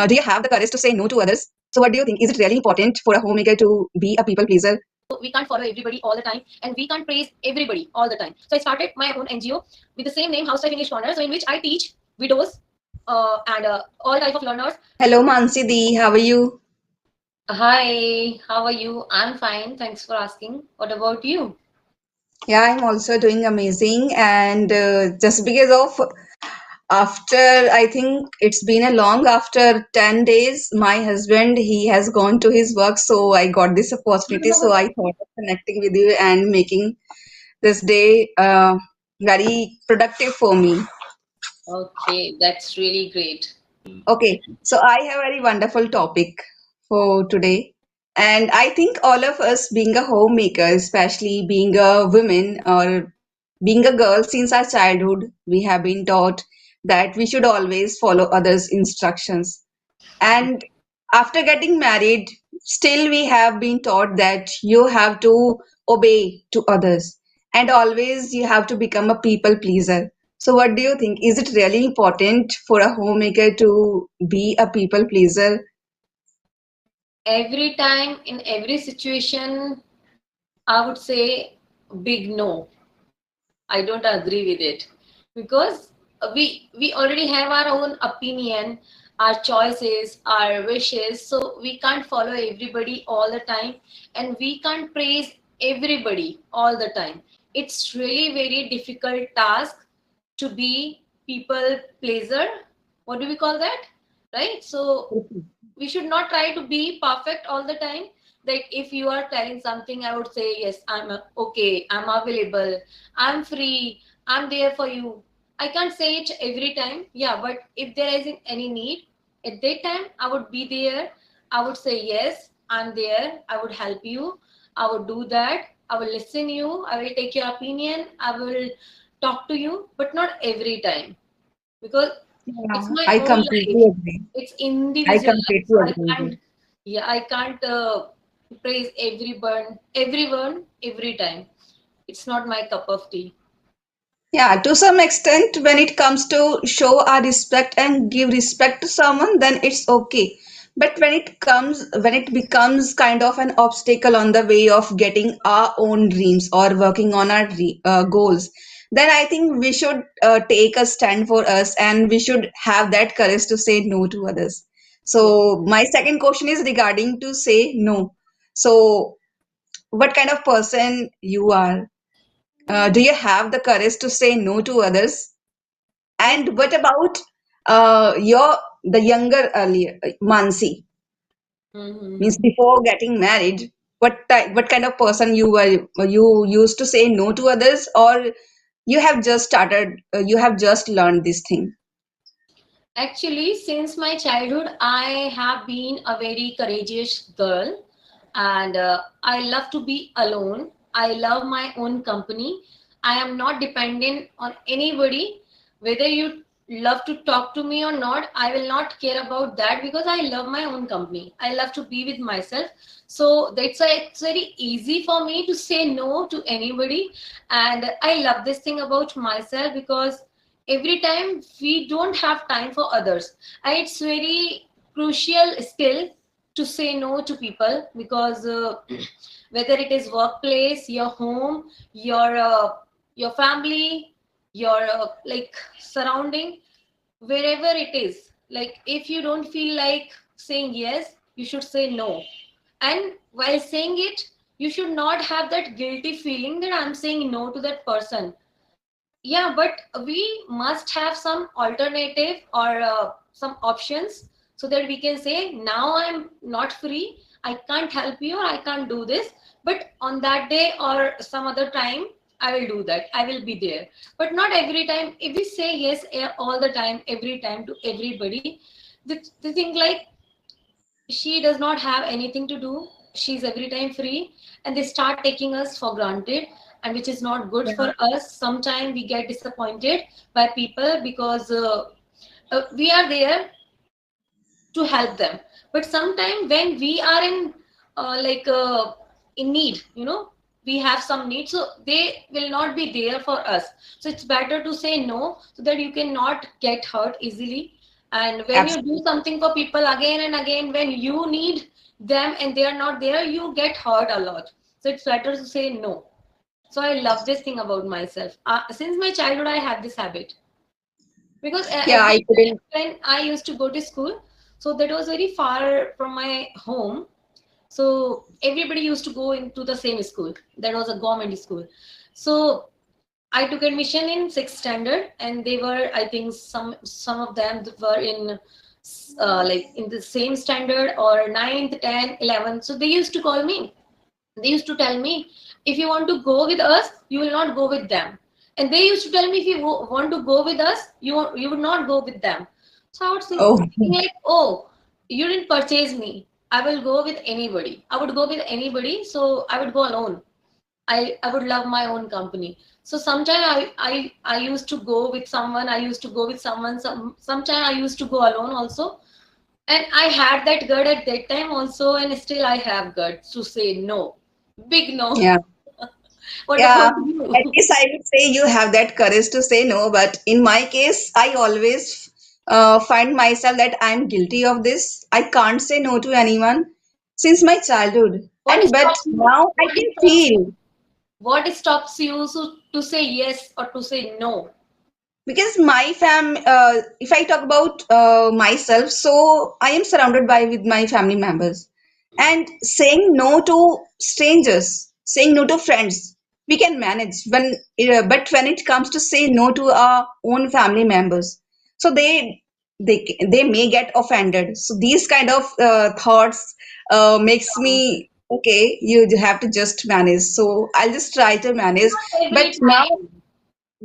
Do you have the courage to say no to others? So what do you think? Is it really important for a homemaker to be a people pleaser? We can't follow everybody all the time, and we can't praise everybody all the time. So I started my own NGO with the same name, Housewife English Corner, so in which I teach widows and all type of learners. Hello, Mansi Di. How are you? Hi, how are you? I'm fine. Thanks for asking. What about you? Yeah, I'm also doing amazing. And just because of after, I think it's been a long after 10 days, my husband, he has gone to his work. So I got this opportunity. So I thought of connecting with you and making this day very productive for me. Okay, that's really great. Okay, so I have a very wonderful topic for today. And I think all of us, being a homemaker, especially being a woman or being a girl since our childhood, we have been taught that we should always follow others' instructions. And after getting married, still we have been taught that you have to obey to others and always you have to become a people pleaser. So, what do you think? Is it really important for a homemaker to be a people pleaser? Every time, in every situation, I would say big no. I don't agree with it because we already have our own opinion, our choices, our wishes. So we can't follow everybody all the time, and we can't praise everybody all the time. It's really very difficult task to be people pleaser. What do we call that? Right? So we should not try to be perfect all the time. Like if you are telling something, I would say yes, I'm okay, I'm available, I'm free, I'm there for you. I can't say it every time, yeah, but if there isn't any need at that time, I would be there. I would say yes, I'm there, I would help you, I would do that, I will listen you, I will take your opinion, I will talk to you, but not every time, because it's Yeah, my I own completely life, agree. it's I individual life, completely so I agree with can't, you. yeah, I can't praise everyone every time. It's not my cup of tea. Yeah, to some extent, when it comes to show our respect and give respect to someone, then it's okay. But when it becomes kind of an obstacle on the way of getting our own dreams or working on our goals, then I think we should take a stand for us and we should have that courage to say no to others. Yeah. So my second question is regarding to say no. So what kind of person you are? Do you have the courage to say no to others? Yes. And what about the younger earlier Mansi? Means Mm-hmm. before getting married, what kind of person you were? You used to say no to others, or you have just started? You have just learned this thing. Actually, since my childhood, I have been a very courageous girl, and I love to be alone. I love my own company. I am not dependent on anybody. Whether you love to talk to me or not, I will not care about that because I love my own company. I love to be with myself. So that's why it's very easy for me to say no to anybody. And I love this thing about myself because every time we don't have time for others, and it's very crucial skill to say no to people because whether it is workplace, your home, your family, your like surrounding, wherever it is, like if you don't feel like saying yes, you should say no. And while saying it, you should not have that guilty feeling that I'm saying no to that person. Yeah, but we must have some alternative or some options so that we can say, now I'm not free, I can't help you, or I can't do this, but on that day or some other time, I will do that, I will be there. But not every time. If we say yes all the time, every time to everybody, they think like she does not have anything to do, she's every time free, and they start taking us for granted, and which is not good for us. Sometimes we get disappointed by people because we are there to help them, but sometimes when we are in like in need, we have some need, so they will not be there for us. So it's better to say no so that you cannot get hurt easily. And when you do Absolutely. something for people again and again, when you need them and they are not there, you get hurt a lot. So it's better to say no. So I love this thing about myself. Since my childhood, I have this habit because Yeah, I every time couldn't. when I used to go to school, so that was very far from my home. So everybody used to go into the same school. That was a government school. So I took admission in sixth standard, and they were, I think, some of them were in like in the same standard or ninth, 10th, 11th. So they used to call me. They used to tell me, if you want to go with us, you will not go with them. And they used to tell me, if you want to go with us, you would not go with them. So I would Oh, think like, oh, you didn't purchase me. I will go with anybody. I would go with anybody. So I would go alone. I would love my own company. So sometimes I used to go with someone. I used to go with someone. Sometimes I used to go alone also. And I had that gut at that time also, and still I have guts to say no. Big no. yeah. What Yeah, about at you? least I would say you have that courage to say no. But in my case, I always find myself that I'm guilty of this. I can't say no to anyone since my childhood. What And but stops you? now I What can stops feel. you? What stops you to say yes or to say no? Because my if I talk about myself, so I am surrounded by with my family members, and saying no to strangers, saying no to friends, we can manage when but when it comes to say no to our own family members, so they may get offended. So these kind of thoughts makes me, okay, you have to just manage, so I'll just try to manage. Not But every now time.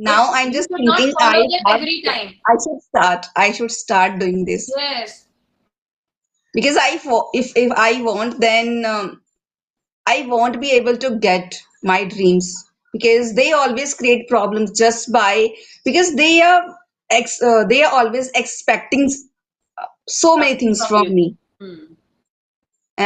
I'm You just should not thinking follow them every time. I should start doing this Yes. because if I won't, then I won't be able to get my dreams, because they always create problems just by because they are always expecting so many Something things from from you. me, Hmm.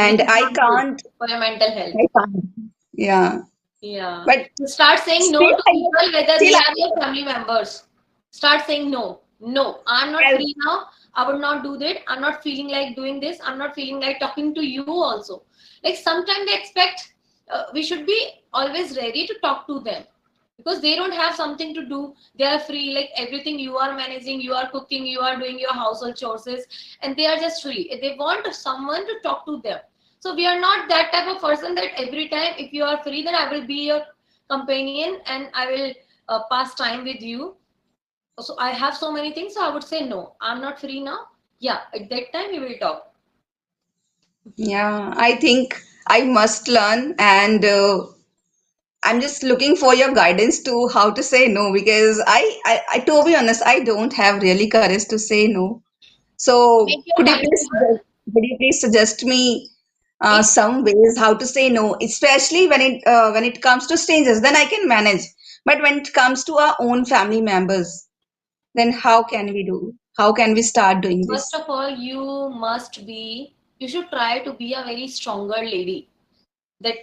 Which and is not good for your mental health. I can't, yeah, Yeah. but So start saying no still to people, whether still they are your family members. Start saying no. No, I'm not I, free now. I would not do that. I'm not feeling like doing this. I'm not feeling like talking to you also. Like sometimes they expect we should be always ready to talk to them because they don't have something to do. They are free, like everything you are managing, you are cooking, you are doing your household chores, and they are just free. They want someone to talk to them. So we are not that type of person that every time if you are free, then I will be your companion and I will pass time with you. So I have so many things, so I would say no, I'm not free now. Yeah, at that time we will talk. yeah, I think I must learn, and I'm just looking for your guidance to how to say no, because to be honest, I don't have really courage to say no. So Make your timetable. could you please suggest me If some ways how to say no, especially when it comes to strangers, then I can manage. But when it comes to our own family members, then how can we do? How can we start doing first this? of all, you should try to be a very stronger lady, that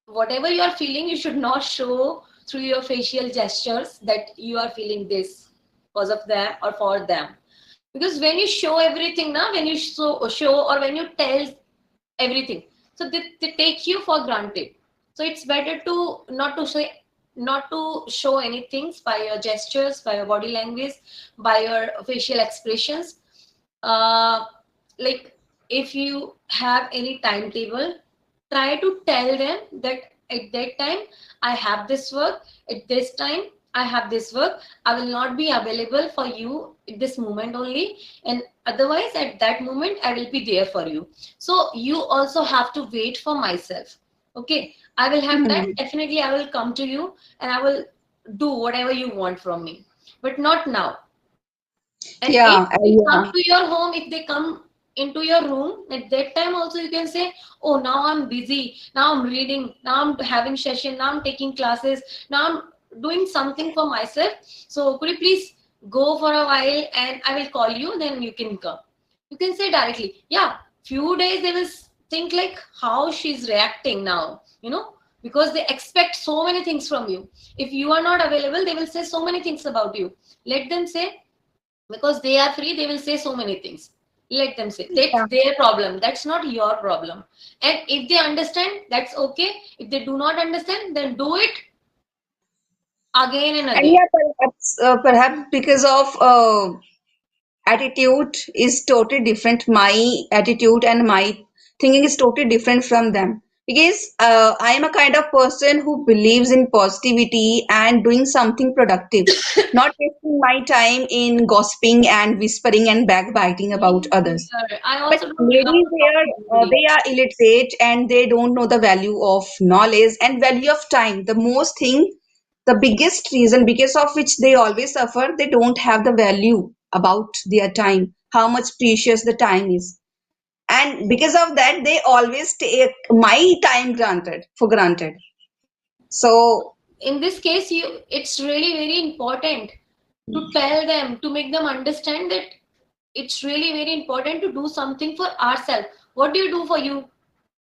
whatever you are feeling you should not show through your facial gestures that you are feeling this because of them or for them. Because when you show everything now, when you show or when you tell everything, so they take you for granted. So it's better to not to show anything by your gestures, by your body language, by your facial expressions. uh, like if you have any timetable, try to tell them that at that time I have this work, at this time I have this work, I will not be available for you at this moment only, and otherwise at that moment I will be there for you. So you also have to wait for myself. Okay, I will have time, Hmm. definitely I will come to you and I will do whatever you want from me, but not now. And if Yeah, they come yeah, to your home, if they come into your room, at that time also you can say, oh, now I'm busy, now I'm reading, now I'm having session, now I'm taking classes, now I'm doing something for myself. So could you please go for a while and I will call you, then you can come. You can say directly. Yeah, few days they will think like how she's reacting now, because they expect so many things from you. If you are not available, they will say so many things about you. Let them say, because they are free. They will say so many things. Let them say. That's their problem. That's not your problem. And if they understand, that's okay. If they do not understand, then do it again and And again. yeah, perhaps because of attitude is totally different. My attitude and my thinking is totally different from them because I am a kind of person who believes in positivity and doing something productive, not wasting my time in gossiping and whispering and backbiting about Same others. here. I But also don't love ladies to talk here, to anybody. they are illiterate and they don't know the value of knowledge and value of time. The most thing, the biggest reason because of which they always suffer, they don't have the value about their time, how much precious the time is. And because of that, they always take my time granted for granted. So, In this case, it's really very important to tell them, to make them understand that it's really very important to do something for ourselves. What do you do for you?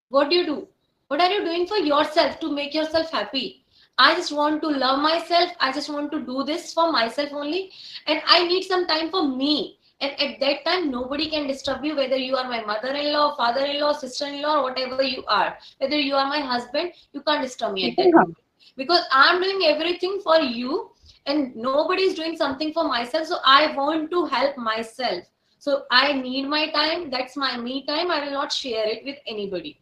What do you do? What are you doing for yourself to make yourself happy? I just want to love myself. I just want to do this for myself only. And I need some time for me. And at that time, nobody can disturb you, whether you are my mother in law, father in law, sister in law, or whatever you are. Whether you are my husband, you can't disturb me at that moment. Because I'm doing everything for you, and nobody is doing something for myself. So I want to help myself. So I need my time. That's my me time. I will not share it with anybody.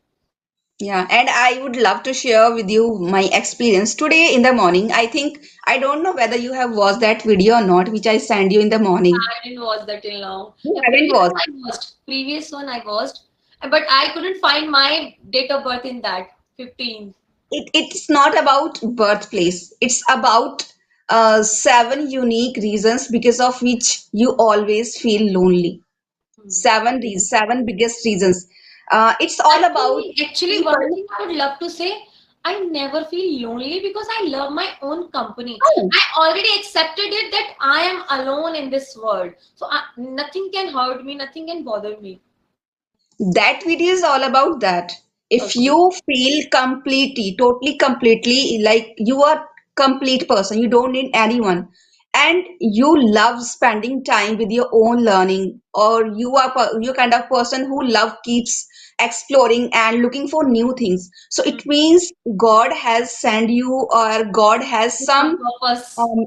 yeah, and I would love to share with you my experience today in the morning. I think I don't know whether you have watched that video or not, which I sent you in the morning. I didn't watch that till now. You A haven't previous watched. one I watched. Previous one I watched, but I couldn't find my date of birth in that 15. It's not about birthplace. It's about seven unique reasons because of which you always feel lonely. Hmm. Seven reasons, seven biggest reasons. It's all about Actually, one people. thing I would love to say, I never feel lonely because I love my own company. Oh, I already accepted it that I am alone in this world. So nothing can hurt me, nothing can bother me. that video is all about that. If Okay. you feel completely, totally, completely like you are complete person, you don't need anyone, and you love spending time with your own learning, or you're kind of person who love keeps exploring and looking for new things. So Hmm. it means God has sent you, or God has With some some purpose. um,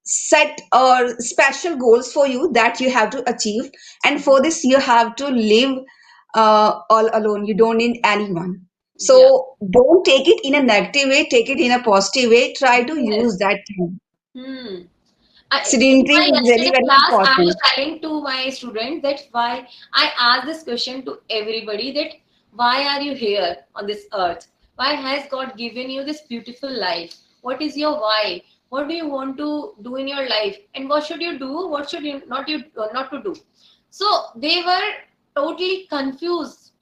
set or special goals for you that you have to achieve, and Mhm. for this you have to live all alone. You don't need anyone. Yeah. So don't take it in a negative way, take it in a positive way. Try to use Yes. that time. Hmm. In Sedentary my is really yesterday very class, I was important. telling to my student that why I asked this question to everybody, that why are you here on this earth? Why has God given you this beautiful life? What is your why? What do you want to do in your life? And what should you do? What should you not to do? So they were totally confused.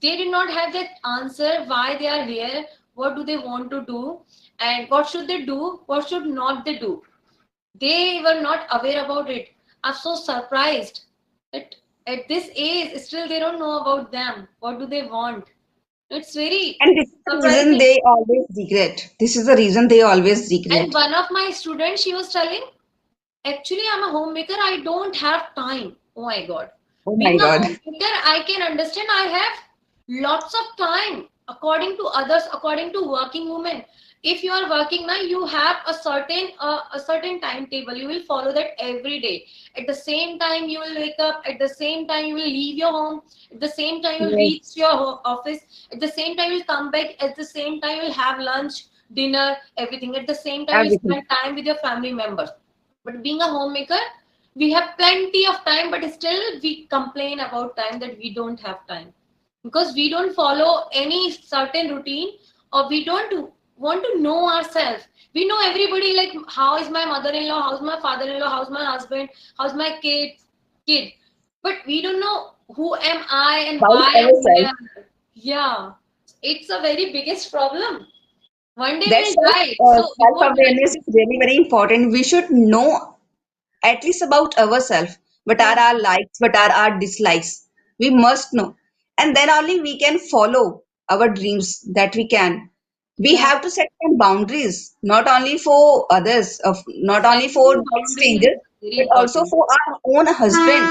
They did not have that answer why they are here, what do they want to do, and what should they do, what should not they do. They were not aware about it. I'm so surprised that at this age still they don't know about them. What do they want? It's very And this is the reason surprising. they always regret. This is the reason they always And regret. one of my students, she was telling, actually, I'm a homemaker. I don't have time. Oh my God. Oh Being my a God. homemaker, I can understand I have lots of time according to others, according to working women. If you are working now, you have a certain timetable. You will follow that every day. At the same time, you will wake up. At the same time, you will leave your home. At the same time, you will Yes, reach your office. At the same time, you will come back. At the same time, you will have lunch, dinner, everything. At the same time, you everything. spend time with your family members. But being a homemaker, we have plenty of time, but still we complain about time, that we don't have time because we don't follow any certain routine, or we don't want to know ourselves. We know everybody, like how is my mother-in-law, how's my father-in-law, how's my husband, how's my kid, but we don't know who am I and About why I'm ourselves. here. Yeah, it's a very biggest problem. One day That's we'll why die, so before self-awareness is really very important. We should know at least about ourselves. What are dying. our likes? What are our dislikes? We must know. And then only we can follow our dreams that we can. We Yeah, have to set some boundaries, not only for others, not only for setting like boundaries strangers. Very but also important. for our own husband.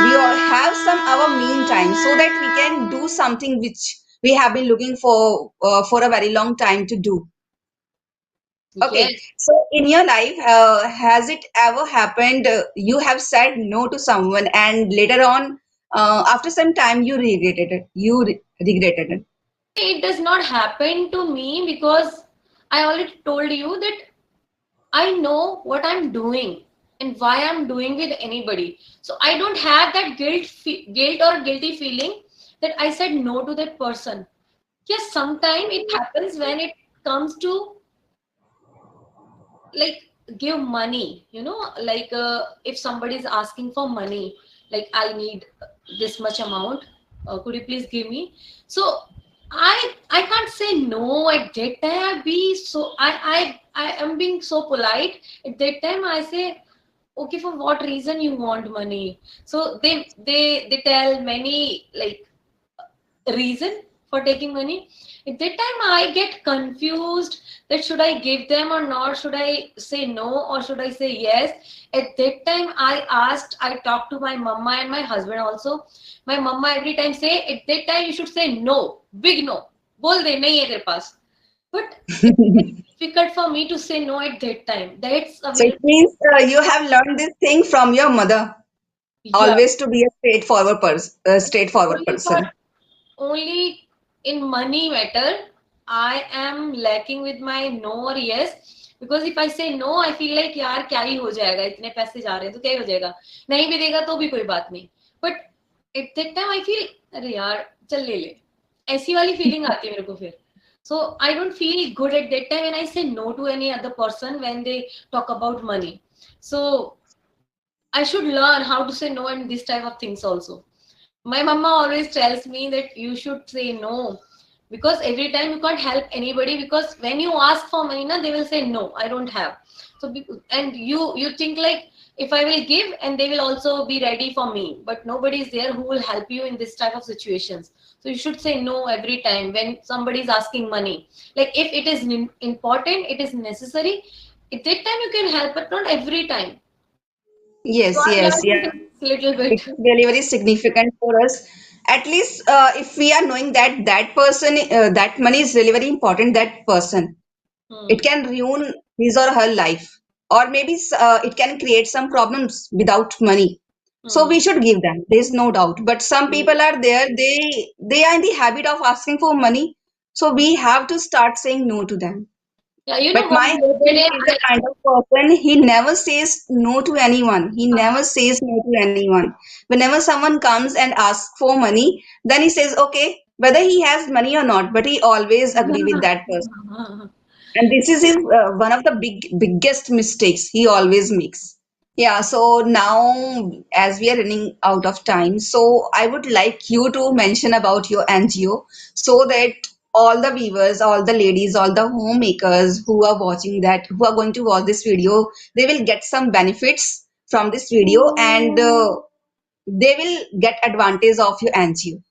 We all have some our mean time so that we can do something which we have been looking for a very long time to do. Okay, Yes. so in your life, has it ever happened you have said no to someone and later on, after some time, you regretted it? Regretted it. It does not happen to me because I already told you that I know what I'm doing and why I'm doing with anybody. So I don't have that guilt or guilty feeling that I said no to that person. Yes, sometimes it happens when it comes to like give money, like if somebody is asking for money, like I need this much amount, could you please give me? So I can't say no at that time. I am being so polite at that time. I say, okay, for what reason you want money? So they tell many like reason for taking money. At that time I get confused that should I give them or not, should I say no or should I say yes. At that time I talked to my mama and my husband also. My mama every time say, at that time you should say no, big no, bol de nahi hai tere paas. But it's very difficult for me to say no at that time. That's a So it very means you have learned this thing from your mother, yeah. always to be a straightforward Only for person. only in money matter I am lacking with my no or yes, because if I say no I feel like यार क्या ही हो जाएगा, इतने पैसे जा रहे हैं तो क्या ही हो जाएगा, नहीं भी देगा तो भी कोई बात नहीं. But at that time I feel अरे यार चल ले ले, ऐसी वाली फीलिंग आती है मेरे को फिर. So I don't feel good at that time when I say no to any other person when they talk about money. So I should learn how to say no and this type of things also. My mama always tells me that you should say no, because every time you can't help anybody, because when you ask for money na, they will say no, I don't have. So and you think like if I will give and they will also be ready for me, but nobody is there who will help you in this type of situations. So you should say no every time when somebody is asking money. Like if it is important, it is necessary, at that time you can help, but not every time. So Yes, I'm yes, yeah. learning this little It bit. is really very significant for us. At least if we are knowing that that money is really very important, that person, it Hmm. can ruin his or her life, or maybe it can create some problems without money. So Hmm. we should give them. There is no doubt. But some people are there. They are in the habit of asking for money. So we have to start saying no to them. Yeah, you know But what? my husband Yesterday, is the kind of person, he never says no to anyone. He never says no to anyone. Whenever someone comes and asks for money, then he says, okay, whether he has money or not, but he always agree with that person. And this is his one of the biggest mistakes he always makes. Yeah, so now as we are running out of time, so I would like you to mention about your NGO so that all the viewers, all the ladies, all the homemakers who are watching that, who are going to watch this video, they will get some benefits from this video and they will get advantage of your NGO.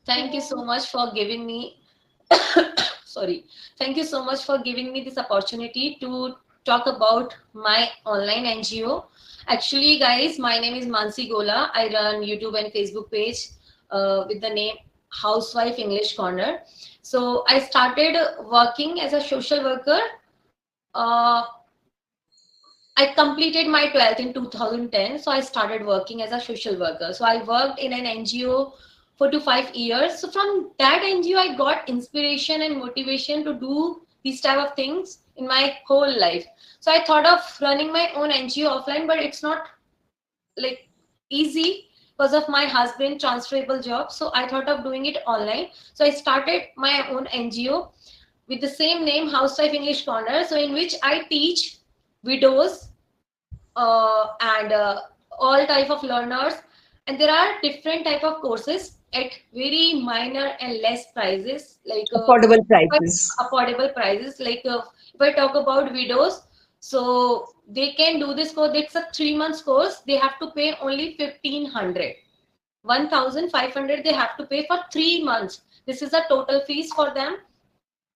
thank you so much for giving me, sorry, thank you so much for giving me this opportunity to talk about my online NGO. Actually, guys, my name is Mansi Gola. I run YouTube and Facebook page with the name Housewife English Corner. So I started working as a social worker. Uh, I completed my 12th in 2010, so I started working as a social worker. So I worked in an NGO 4 to 5 years. So from that NGO, I got inspiration and motivation to do these type of things in my whole life. So I thought of running my own NGO offline, but it's not like easy because of my husband transferable job. So I thought of doing it online. So I started my own NGO with the same name, Housewife English Corner. So in which I teach widows and all type of learners, and there are different type of courses at very minor and less prices, like Affordable quite prices. affordable prices. Like if I talk about widows, so they can do this course. It's a 3 months course. They have to pay only 1,500, 1,500 they have to pay for 3 months. This is a total fees for them.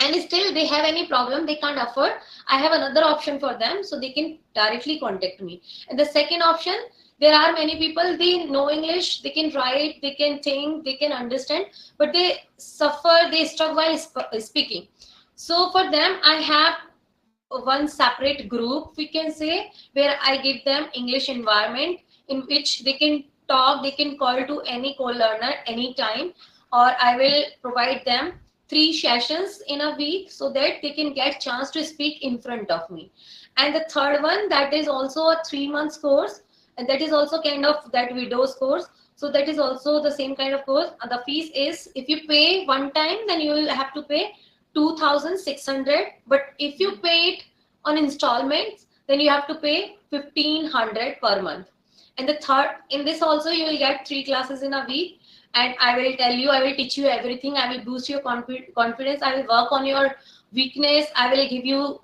and still they have any problem, they can't afford, I have another option for them, so they can directly contact me. And the second option, there are many people, they know English, they can write, they can think, they can understand, but they suffer, they struggle while speaking. So for them I have one separate group, we can say, where I give them English environment in which they can talk, they can call to any co-learner anytime, or I will provide them 3 sessions in a week so that they can get chance to speak in front of me. And the third one, that is also a 3 months course, and that is also kind of that widows course. So that is also the same kind of course. The fees is, if you pay one time, then you will have to pay 2,600, but if you pay it on installments, then you have to pay 1,500 per month. And the third, in this also you will get 3 classes in a week, and I will tell you, I will teach you everything, I will boost your confidence, I will work on your weakness, I will give you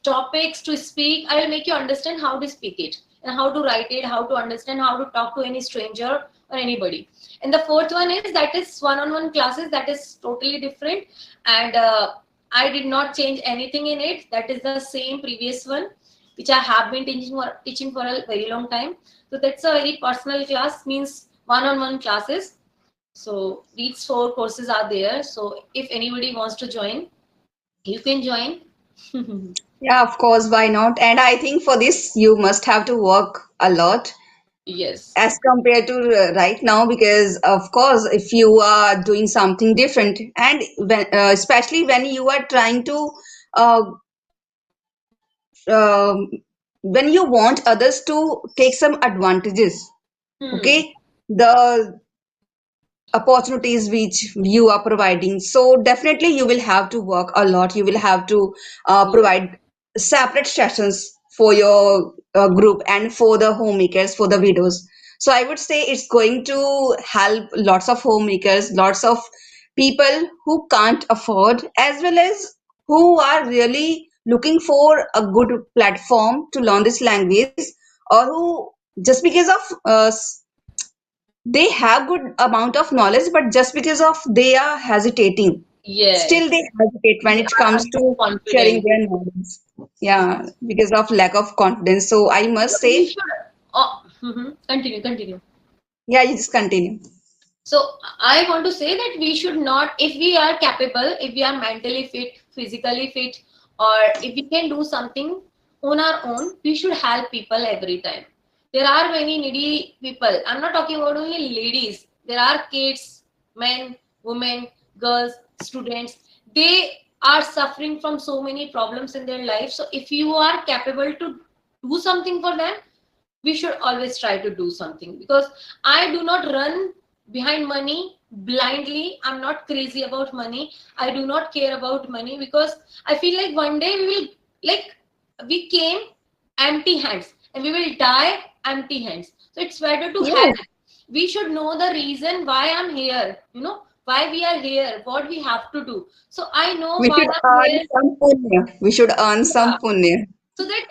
topics to speak, I will make you understand how to speak it and how to write it, how to understand, how to talk to any stranger or anybody. And the fourth one is, that is one-on-one classes, that is totally different, and I did not change anything in it, that is the same previous one which I have been teaching for a very long time. So that's a very personal class, means one-on-one classes. So these 4 courses are there. So if anybody wants to join, you can join. Yeah, of course, why not? And I think for this, you must have to work a lot Yes. as compared to right now, because of course, if you are doing something different, and especially when you are trying to, uh, um, when you want others to take some advantages, Hmm. okay, the opportunities which you are providing. So definitely you will have to work a lot. You will have to Yes. provide separate sessions for your group and for the homemakers, for the widows. So I would say it's going to help lots of homemakers, lots of people who can't afford, as well as who are really looking for a good platform to learn this language, or who just because of they have good amount of knowledge, but just because of they are hesitating, still they Yes. hesitate when They it are comes to sharing underconfident. their knowledge. Yeah, because of lack of confidence. So I So must we say, should. Oh, continue, continue. yeah, you just continue. So I want to say that we should not, if we are capable, if we are mentally fit, physically fit, or if we can do something on our own, we should help people every time. There are many needy people. I'm not talking about only ladies. There are kids, men, women, girls, students. They are suffering from so many problems in their life. So if you are capable to do something for them, we should always try to do something, because I do not run behind money blindly. I'm not crazy about money. I do not care about money, because I feel like one day we will, like, we came empty hands and we will die empty hands. So it's better to Yes, have, we should know the reason why I'm here, why we are here, what we have to do. So I know we why should I'm earn here. some punya. We should earn Yeah. some punya. So that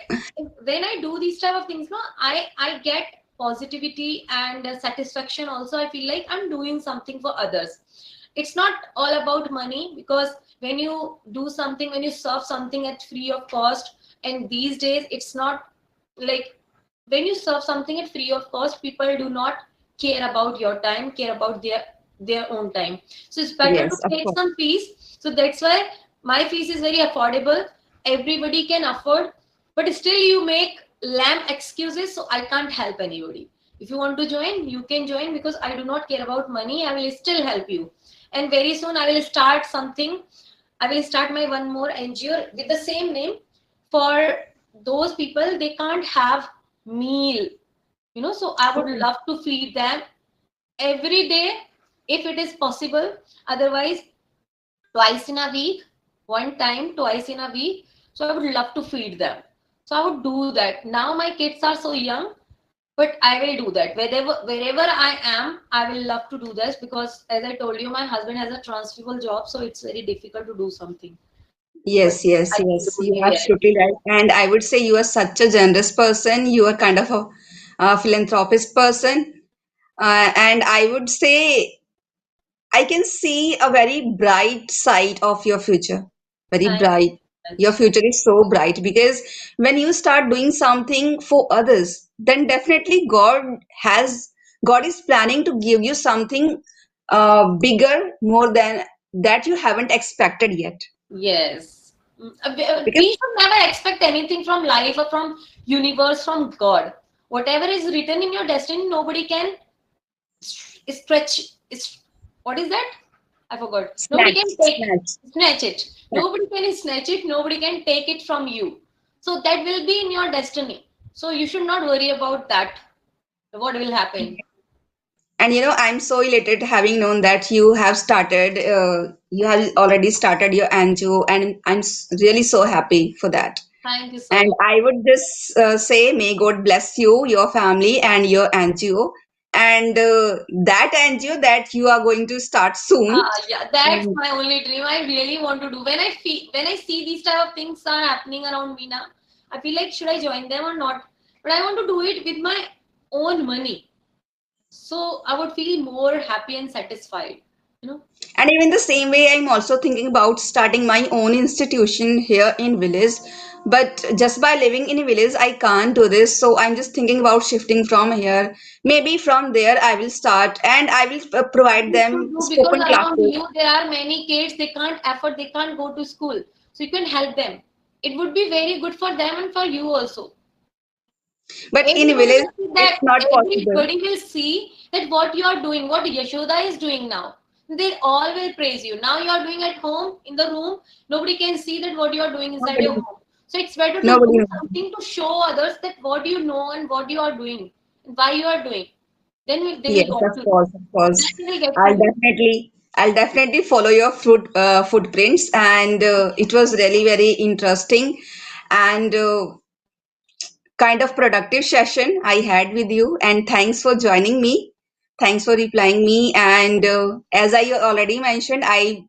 when I do these type of things, no, I get positivity and satisfaction also. I feel like I'm doing something for others. It's not all about money, because when you do something, when you serve something at free of cost, and these days it's not like, when you serve something at free of cost, people do not care about your time, care about their own time. So it's better to Yes, of take course. some fees. So that's why my fees is very affordable, everybody can afford. But still you make lamb excuses, so I can't help anybody. If you want to join, you can join, because I do not care about money, I will still help you. And very soon I will start something. I will start my one more NGO with the same name, for those people they can't have meal, so I would love to feed them every day if it is possible. Otherwise, twice in a week, one time, twice in a week. So I would love to feed them. So I would do that. Now my kids are so young, but I will do that. Wherever I am, I will love to do this, because as I told you, my husband has a transferable job, so it's very difficult to do something. But Yes, yes, I can yes. do You are it. absolutely right. And I would say you are such a generous person. You are kind of a philanthropist person. And I would say I can see a very bright side of your future. very Thank you bright. so Your much. future is so bright because when you start doing something for others, then definitely God is planning to give you something bigger, more than that you haven't expected yet. Yes. We Because should never expect anything from life or from universe, from God. Whatever is written in your destiny, nobody can stretch. What is that? I forgot. Nobody snatch, can take snatch. snatch it. Nobody can snatch it. Nobody can take it from you. So that will be in your destiny. So you should not worry about that. What will happen? And I'm so elated having known that you have already started your NGO, and really so happy for that. Thank you so And much. I would just say, may God bless you, your family, and your NGO, and that NGO that you are going to start soon. Yeah, that's Um, my only dream. I really want to do. When I see these type of things are happening around me now, I feel like should I join them or not? But I want to do it with my own money. So I would feel more happy and satisfied. You know? And even the same way, I'm also thinking about starting my own institution here in village. But just by living in a village, I can't do this. So I'm just thinking about shifting from here. Maybe from there, I will start and I will provide You should them do because spoken around classes. you there are many kids they can't afford, they can't go to school. So you can help them. It would be very good for them and for you also. But in a Everybody village, will see it's that not possible. everybody will see that what you are doing, what Yashoda is doing now. They all will praise you. Now you are doing at home in the room. Nobody can see that what you are doing inside your Nobody, home. So it's better to nobody do knows. something to show others that what you know and what you are doing, and why you are doing. Then they Yes, will got to know. of course. Then they will get to I'll know. definitely, I'll definitely follow your footprints, and it was really very interesting and kind of productive session I had with you. And thanks for joining me. Thanks for replying me. And as I already mentioned, I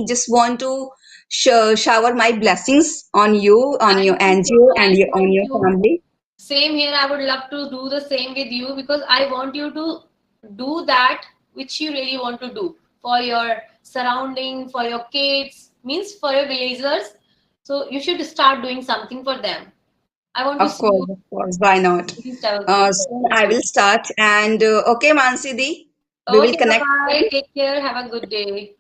just want to shower my blessings on your Thank you so NGO, and much. on Thank your you. family. Same here. I would love to do the same with you because I want you to do that which you really want to do for your surrounding, for your kids, means for your villagers. So you should start doing something for them. I want to see you Of course. Why not? do these type of things. Soon Thank I you. will start. And okay, Mansidi, we will Okay, bye connect bye. soon. Take care. Have a good day.